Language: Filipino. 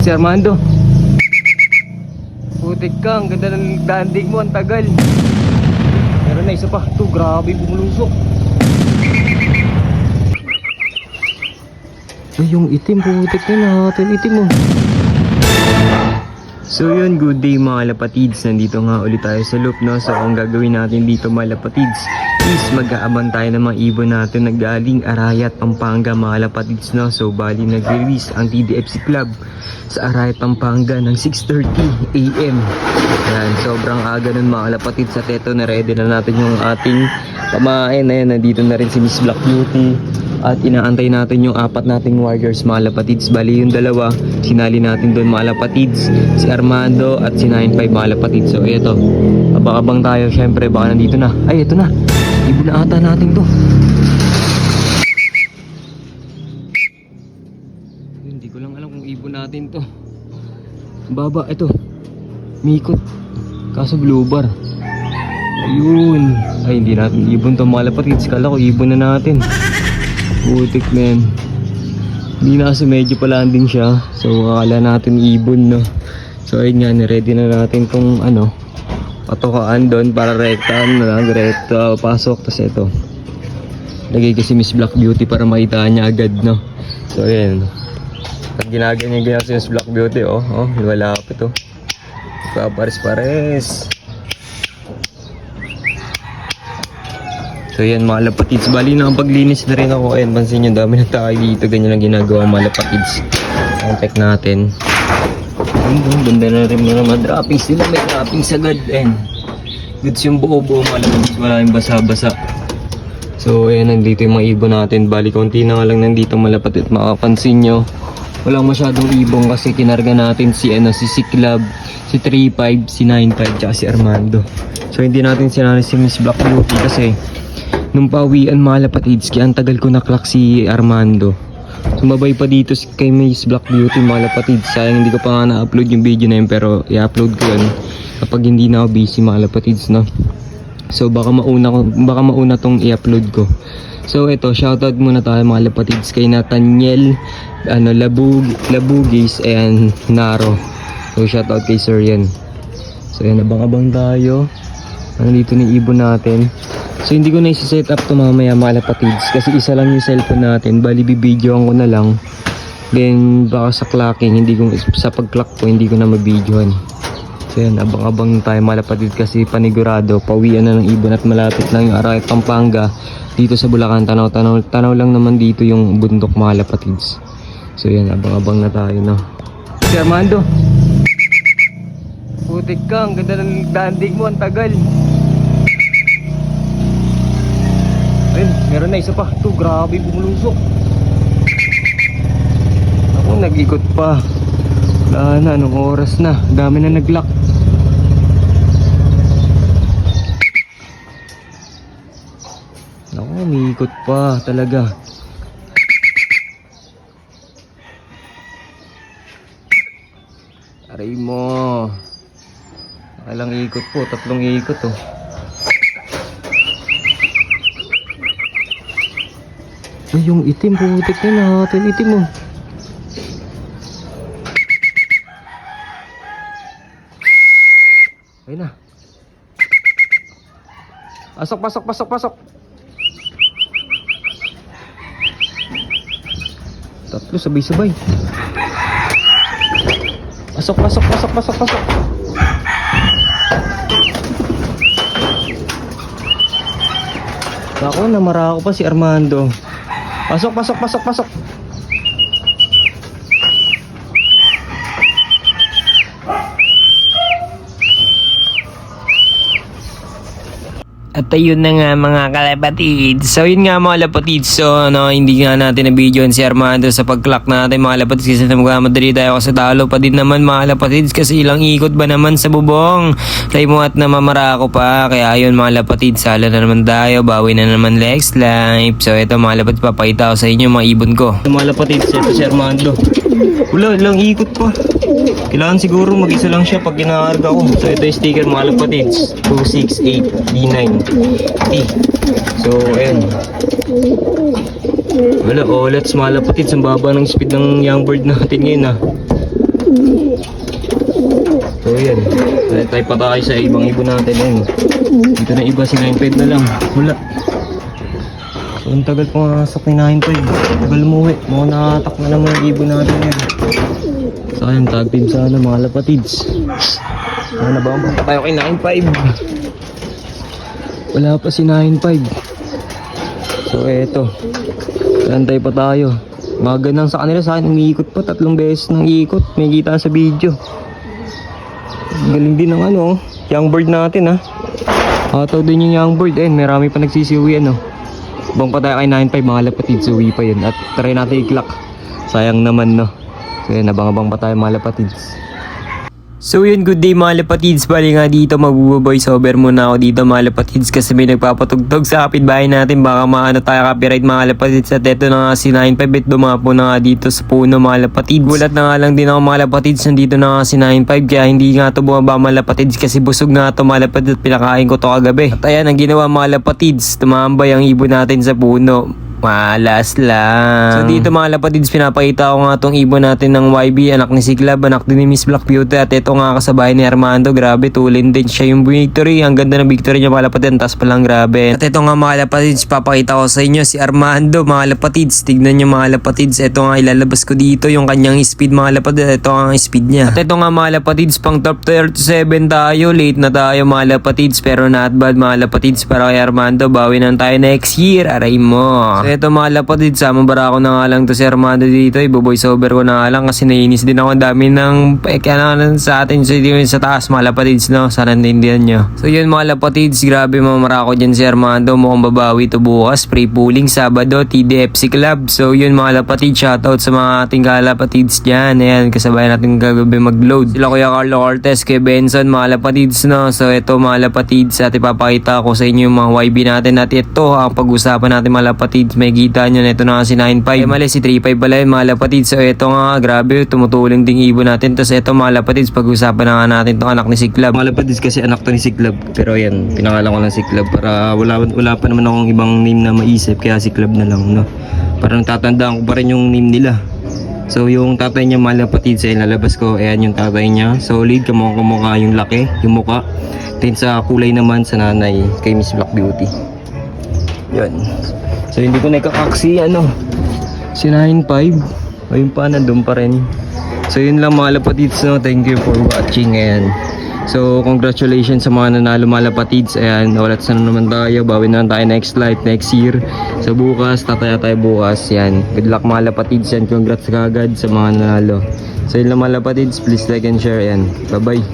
Si Armando. Putik ka, ang ganda ng dandig mo, ang tagal. Meron na isa pa. Ito, grabe bumulusok. Ay, yung itim, putik na natin itim mo. So yun, good day mga lapatids. Nandito nga ulit tayo sa loop, no? So ang gagawin natin dito mga lapatids is mag-aabang tayo ng mga ibon natin na galing Arayat, Pampanga mga lapatids, no? So bali nag-release ang TDFC Club sa Arayat, Pampanga ng 6:30 AM. Yan, sobrang aga nun mga lapatids. At eto, na-ready na natin yung ating pamain. Ayan, nandito na rin si Miss Black Beauty. At inaantay natin yung apat nating warriors mga lapatids. Bali yung dalawa, sinali natin doon mga lapatids, si Armando at si 95 mga lapatids. So ito, abang-abang tayo. Syempre baka nandito na. Ay, ito na, ibon na ata natin to. Hindi ko lang alam kung ibon natin to. Baba, ito, mikot, kaso blue bar. Ayun. Ay, hindi natin ibon to mga lapatids. Kala ko ibon na natin. Putik men. Hindi na kasi medyo pa-landing siya. So akala natin ibon, no. So ayun nga, ready na natin tong ano, patokaan doon para rekta na lang, rekta pasok. Tapos ito, lagay kasi Miss Black Beauty para makita niya agad, no. So ayun, pag ginaganyan si Miss Black Beauty, oh wala pa ito. Pares-pares. So yan mga lapatids, bali na ang paglinis na rin ako. Ayan, pansin nyo, dami na tayo dito. Ganyan lang ginagawa mga lapatids. Ayan, check natin. Banda na rin mga droppings nila. May droppings agad. Ayan, goods yung buo-buo mga lapatids. Maraming basa-basa. So ayan, nandito yung mga ibon natin. Bali konti na nga lang nandito mga lapatids. Makapansin nyo, walang masyadong ibon kasi kinarga natin si Siklab, si 35, si 95, tsaka si Armando. So hindi natin sinali si Miss Black Beauty kasi nung pauwian mga lapatids, kaya ang tagal ko naklak si Armando. Sumabay pa dito kay Miss Black Beauty mga lapatids. Sayang hindi ko pa nga na-upload yung video na yun, pero i-upload ko yun kapag hindi na ako busy mga lapatids, no. So baka mauna tong i-upload ko. So ito, shoutout muna tayo mga lapatids kay Nathaniel Labugis and Naro. So shoutout kay Sir yan. So yan, abang-abang tayo. Dito na ibon natin. So hindi ko na isi-set up to mamaya mga lapatids kasi isa lang yung cellphone natin. Bali bibidyoan ko na lang. Then baka sa clocking, sa pag-clock ko hindi ko na mabidyoan. So yan, abang-abang tayo mga lapatids kasi panigurado pauwian na ng ibon at malapit lang yung Arayat, Pampanga. Dito sa Bulacan, tanaw lang naman dito yung bundok mga lapatids. So yan, abang-abang na tayo, no. Si Armando. Putik ka, ang ganda ng dandig mo, ang tagal. Ayun, meron na isa pa. Ito, grabe bumulusok. Ako, nag-ikot pa. Wala na, anong oras na. Dami na nag-lock. Ako, umiikot pa talaga. Aray mo. Alang ikot po, 3 ikot oh. Ay, yung itim, putik na natin itim oh. Ayun na. Pasok. Tatlo sabay-sabay. Pasok. Ako, namara ako pa si Armando. Pasok. At ayun na nga mga kalapatids. So yun nga mga lapatids. So hindi nga natin na-videoan si Armando sa pag-clock natin mga lapatids kasi magmamadali tayo kasi talo pa din naman mga lapatids kasi ilang ikot ba naman sa bubong. Try mo at namamara ako pa. Kaya ayun mga lapatids, sala na naman tayo. Bawi na naman next live. So ito mga lapatids, papakita ko sa inyo mga ibon ko. Mga lapatids, ito si Armando. Wala, ilang ikot pa. Kailangan siguro mag-isa lang siya pag ginaharga ko. So ito yung sticker mga lapatids, 268 D9 T. So ayan, wala, let's mga lapatids. Ang baba ng speed ng young bird natin ngayon So yan, tayo pa tayo sa ibang ibon natin. Ayun. Dito na iba, si 9.5 na lang. Wala. So ang tagal pumasok ni 9.5. Tagal umuwi. Mga nakatak na naman yung ibon natin yan. So ayun, tag team sana mga lapatids. Ano na ba ang punta tayo kay 9.5? Wala pa si 9.5. So eto, antay pa tayo. Maganang sa kanila, sa akin umiikot pa 3 beses ng ikot. May kita sa video. Galing din ng ano, young bird natin ha. Ataw din yung young bird. Eh, marami pa nagsisiwi ano. Bang pa tayo kay 9.5 mga lapatids, uwi pa yun. At try natin i-clock. Sayang naman no. So yun, abang-abang pa tayo mga lapatids. So yun, good day mga lapatids. Bali nga dito, magbo-voice over muna ako dito mga lapatids kasi may nagpapatugtog sa kapitbahay natin. Baka maano tayo copyright mga lapatids. At eto na nga si 9.5 at dumapo na nga dito sa puno mga lapatids. Gulat na nga lang din ako mga lapatids, nandito na nga si 9.5 kaya hindi nga to bumaba mga lapatids kasi busog nga to mga lapatids at pinakain ko to kagabi. At ayan ang ginawa mga lapatids, tumambay ang ibon natin sa puno. Malas lang. So dito mga lapatids, pinapakita ko nga tong ibon natin ng YB, anak ni Siglab, anak din ni Miss Black Beauty. At ito nga kasabay ni Armando, grabe tulin din siya yung victory. Ang ganda ng victory niya mga lapatids, tas palang grabe. At ito nga mga lapatids, papakita ko sa inyo si Armando mga lapatids. Tignan nyo mga lapatids, ito nga ilalabas ko dito yung kanyang speed mga lapatids. Ito nga ang speed niya. At ito nga mga lapatids, pang top 37 tayo, late na tayo mga lapatids, pero not bad mga lapatids para kay Armando. Bawi na tayo next year, aray mo. So eto mga lapatids, sama bara ako na nga lang to si Armando dito. Ibo-voice over ko na nga lang kasi nainis din ako. Ang dami ng sa atin sa taas mga lapatids, no? Sana naintindihan nyo. So yun mga lapatids, grabe mamara ko dyan si Armando. Mukhang babawi to bukas. Pre-pooling Sabado, TDFC Club. So yun mga lapatids, shoutout sa mga ating kalapatids dyan. Ayan, kasabay natin kagabi mag-load. Sila Kuya Carlo Cortez, kay Benson mga lapatids, no? So ito mga lapatids, at ipapakita ko sa inyo yung mga YB natin. At ito ang pag-usapan natin mga lapatids. May kita nyo na ito na si 9.5. Mali si 3.5 pala yun mga lapatids. So ito nga, grabe, tumutulong ding ibon natin. Tapos ito mga lapatids, pag-usapan na nga natin itong anak ni Siglab. Mga lapatids kasi anak to ni Siglab. Pero yan, pinangalan ko lang Siglab para wala pa naman akong ibang name na maisip. Kaya Siglab na lang, no? Parang tatandaan ko pa rin yung name nila. So yung tatay niya mga lapatids, ay lalabas ko. Ayan yung tatay niya. Solid, kamukha yung laki, yung muka. Then sa kulay naman sa nanay, kay Miss Black Beauty. Yan. So hindi ko nakakaksi si 9.5. Ayun pa, nandun pa rin. So yun lang mga lapatids, no? Thank you for watching. Ayan. So congratulations sa mga nanalo mga lapatids. Ayan, walats na naman tayo. Bawin na tayo next live, next year. So bukas, tataya tayo bukas. Yan. Good luck mga lapatids. Yan, congrats kagad sa mga nanalo. So yun lang mga lapatids. Please like and share. Ayan. Bye bye.